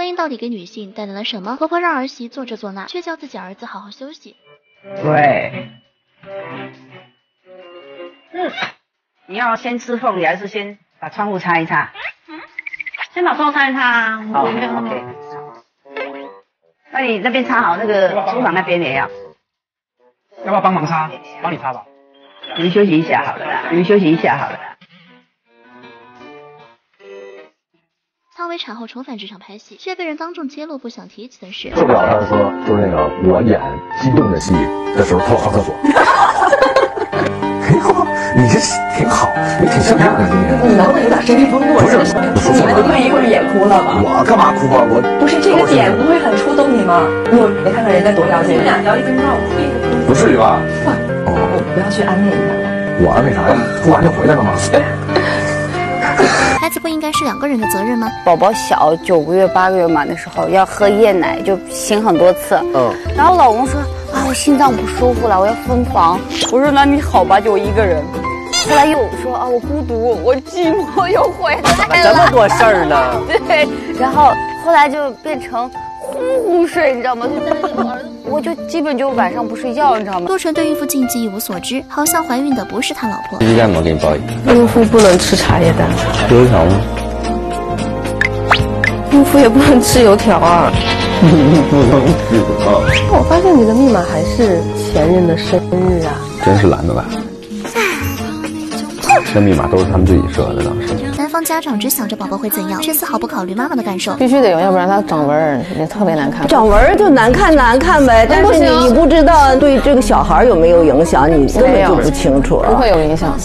婚姻到底给女性带来了什么？婆婆让儿媳做这做那，却叫自己儿子好好休息。对，你要先吃凤梨，还是先把窗户擦一擦？先把窗户擦一擦啊。好 ，OK。那你那边擦好，那个厨房那边也要。要不要帮忙擦？帮你擦吧。你们休息一下好了啦，你们休息一下好了啦。汤唯产后重返职场拍戏，却被人当众揭露不想提起的事。受不了他说，就是那个我演激动的戏的时候，他老上厕所。你这挺好，你挺像样的今天。你能不能有点身体风度？不是，你们对一会儿演哭了吧？我干嘛哭啊？我不是这个点不会很触动你吗？你看看人家多了解，你俩聊1分钟，我哭一个哭。不至于吧？我不要去安慰一下我。我安慰啥呀？哭完就回来了吗？孩子不应该是2个人的责任吗？宝宝小9个月8个月嘛，那时候要喝夜奶，就醒很多次。然后老公说啊，我心脏不舒服了，我要分房。我说那你好吧，就我一个人。后来又说啊，我孤独，我寂寞，又回来了。这么多事儿呢？对，然后后来就变成呼呼睡，你知道吗？我就基本就晚上不睡觉，你知道吗？陆晨对孕妇禁忌一无所知，好像怀孕的不是他老婆。鸡蛋吗？给你包一个。孕妇不能吃茶叶蛋，油条吗？孕妇也不能吃油条啊。不能吃啊！我发现你的密码还是前任的生日啊。真是懒得来。这密码都是他们自己设的，当时。男方家长只想着宝宝会怎样，却丝毫不考虑妈妈的感受。必须得有，要不然他长纹儿也特别难看。长纹儿就难看呗，但是你不知道对这个小孩有没有影响，你根本就不清楚。不会有影响。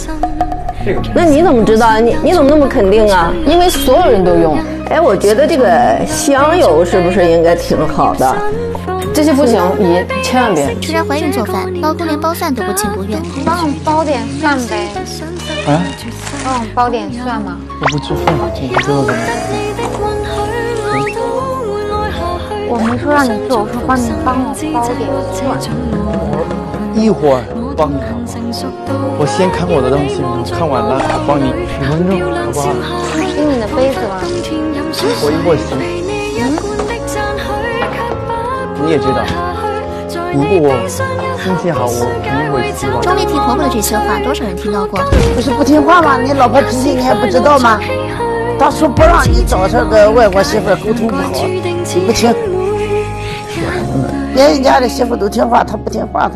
那你怎么知道？你怎么那么肯定啊？因为所有人都用。哎，我觉得这个香油是不是应该挺好的？这些不行，你千万别。虽然怀孕做饭，老公连包饭都不情不愿。帮我包点蒜呗。啊？帮我包点蒜吗？我不吃饭，你不知道怎么。我没说让你做，我说帮我包点蒜。一会儿帮你好吗？我先看我的东西，看完了我帮你5分钟，好不好？洗你的杯子吗？我一会儿洗。你也知道，如果我心情好，我肯定会洗碗。钟丽缇婆婆的这些话，多少人听到过？不是不听话吗？你老婆脾气你还不知道吗？她说不让你找这个外国媳妇沟通不好，你不听。别人家的媳妇都听话，她不听话。